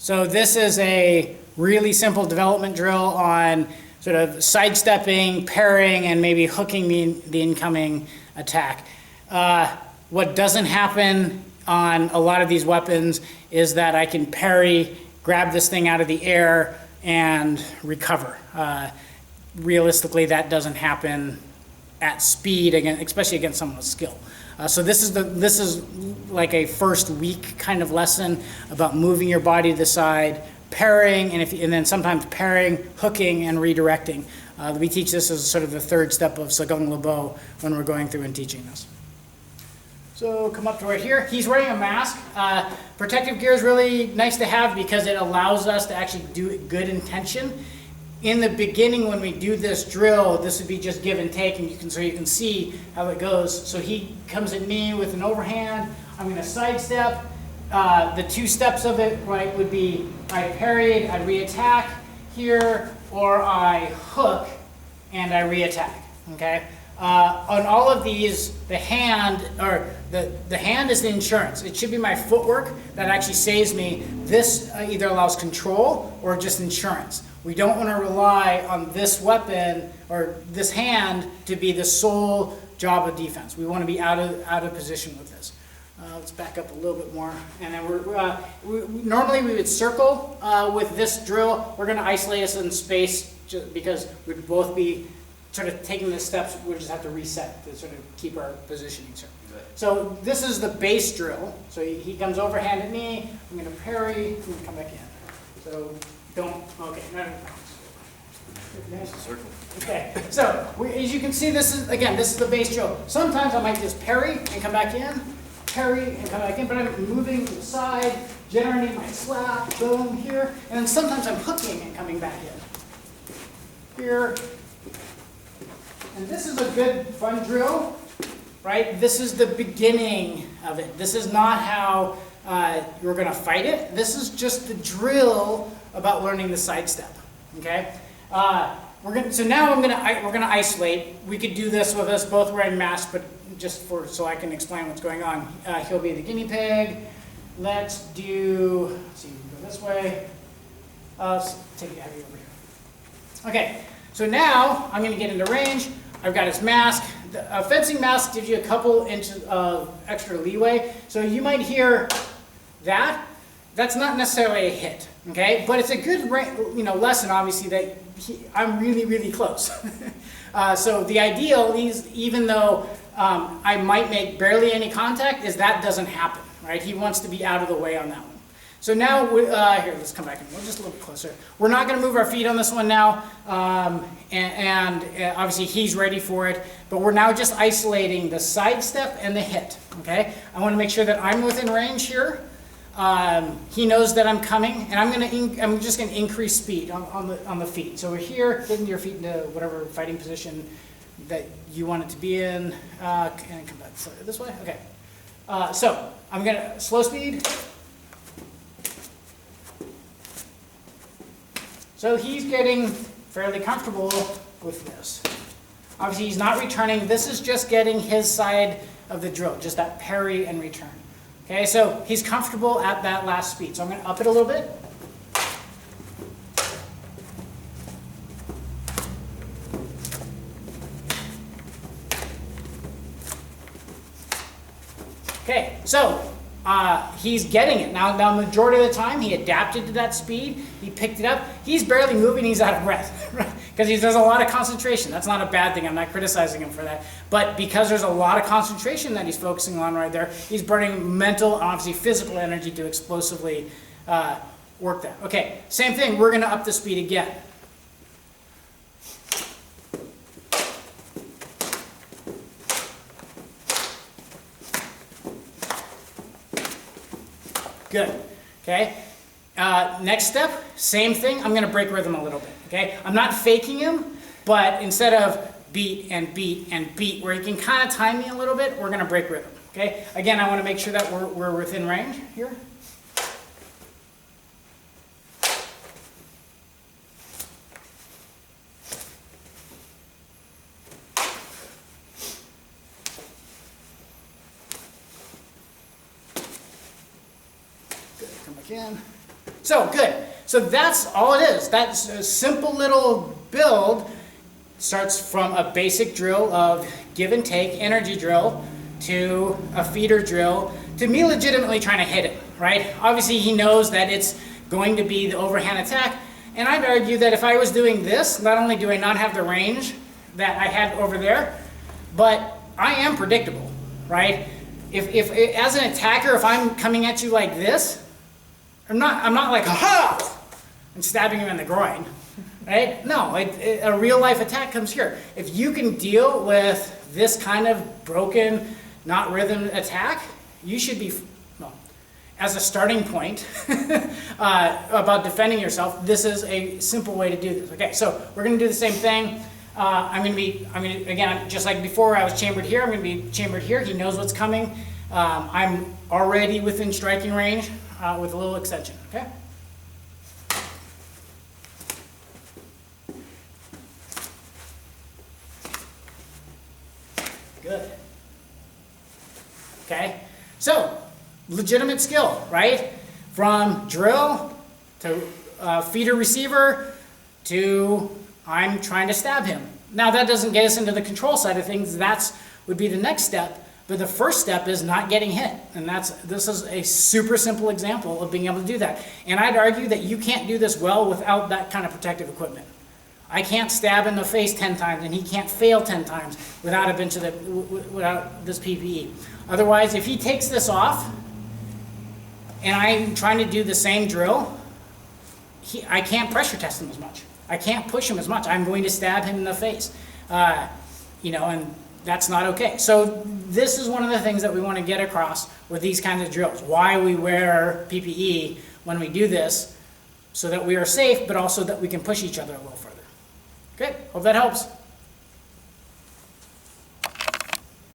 So this is a really simple development drill on sort of sidestepping, parrying, and maybe hooking the incoming attack. What doesn't happen on a lot of these weapons is that I can parry, grab this thing out of the air, and recover. Realistically, that doesn't happen at speed, especially against someone with skill. So this is like a first week kind of lesson about moving your body to the side, parrying, and then sometimes parrying, hooking, and redirecting. We teach this as sort of the third step of Sagung Labo when we're going through and teaching this. So come up to right here. He's wearing a mask. Protective gear is really nice to have because it allows us to actually do good intention. In the beginning, when we do this drill, this would be just give and take, and you can see how it goes. So he comes at me with an overhand. I'm going to sidestep. The two steps of it, right, would be I parried, I re-attack here, or I hook and I re-attack. Okay. On all of these, the hand is the insurance. It should be my footwork that actually saves me. This either allows control or just insurance. We don't want to rely on this weapon or this hand to be the sole job of defense. We want to be out of position with this. Let's back up a little bit more. And then normally we would circle with this drill. We're going to isolate us in space just because we'd both be sort of taking the steps. We just have to reset to sort of keep our positioning. So this is the base drill. So he comes overhand at me. I'm going to parry. I'm going to come back in. So don't. Okay. Circle. Okay. So as you can see, this is the base drill. Sometimes I might just parry and come back in, parry and come back in, but I'm moving to the side, generating my slap, boom here, and then sometimes I'm hooking and coming back in here. And this is a good, fun drill, right? This is the beginning of it. This is not how you're going to fight it. This is just the drill about learning the sidestep. Okay. So now we're going to isolate. We could do this with us both wearing masks, but just so I can explain what's going on. He'll be the guinea pig. Let's see, we can go this way. Let's take it heavy over here. Okay. So now I'm going to get into range. I've got his mask. A fencing mask gives you a couple inches of extra leeway. So you might hear that. That's not necessarily a hit, okay? But it's a good lesson, obviously, that I'm really, really close. So the ideal is, even though I might make barely any contact, is that doesn't happen, right? He wants to be out of the way on that one. So now, here, let's come back and we're just a little bit closer. We're not going to move our feet on this one now, and obviously he's ready for it, but we're now just isolating the sidestep and the hit, okay? I want to make sure that I'm within range here. He knows that I'm coming, and I'm just going to increase speed on the feet. So we're here, getting your feet into whatever fighting position that you want it to be in, and come back this way, okay. So I'm going to slow speed. So he's getting fairly comfortable with this. Obviously, he's not returning. This is just getting his side of the drill, just that parry and return. Okay, so he's comfortable at that last speed. So I'm going to up it a little bit. Okay, so he's getting it. Now, the majority of the time, he adapted to that speed. He picked it up. He's barely moving. He's out of breath, right? Because there's a lot of concentration. That's not a bad thing. I'm not criticizing him for that. But because there's a lot of concentration that he's focusing on right there, he's burning mental, obviously physical energy to explosively work that. Okay, same thing. We're going to up the speed again. Good. Okay. Next step, same thing. I'm going to break rhythm a little bit. Okay. I'm not faking him, but instead of beat and beat and beat, where he can kind of time me a little bit, we're going to break rhythm. Okay. Again, I want to make sure that we're within range here. Good. Come back in. So good. So that's all it is. That's a simple little build. Starts from a basic drill of give and take, energy drill, to a feeder drill, to me legitimately trying to hit it, right? Obviously he knows that it's going to be the overhand attack, and I'd argue that if I was doing this, not only do I not have the range that I had over there, but I am predictable, right? If as an attacker, if I'm coming at you like this, I'm not like, ha, and stabbing him in the groin, right? No, a real life attack comes here. If you can deal with this kind of broken, not rhythm attack, you should be, well, as a starting point about defending yourself, this is a simple way to do this. Okay, so we're going to do the same thing. Again, just like before I was chambered here, I'm going to be chambered here. He knows what's coming. I'm already within striking range with a little extension, okay? Good. Okay, so legitimate skill, right? From drill to feeder receiver to I'm trying to stab him. Now that doesn't get us into the control side of things. That's would be the next step. But the first step is not getting hit. And this is a super simple example of being able to do that. And I'd argue that you can't do this well without that kind of protective equipment. I can't stab in the face 10 times and he can't fail 10 times without a bunch of without this PPE. Otherwise, if he takes this off and I'm trying to do the same drill, I can't pressure test him as much. I can't push him as much. I'm going to stab him in the face. And that's not okay. So this is one of the things that we want to get across with these kinds of drills. Why we wear PPE when we do this, so that we are safe, but also that we can push each other a little further. Good, hope that helps.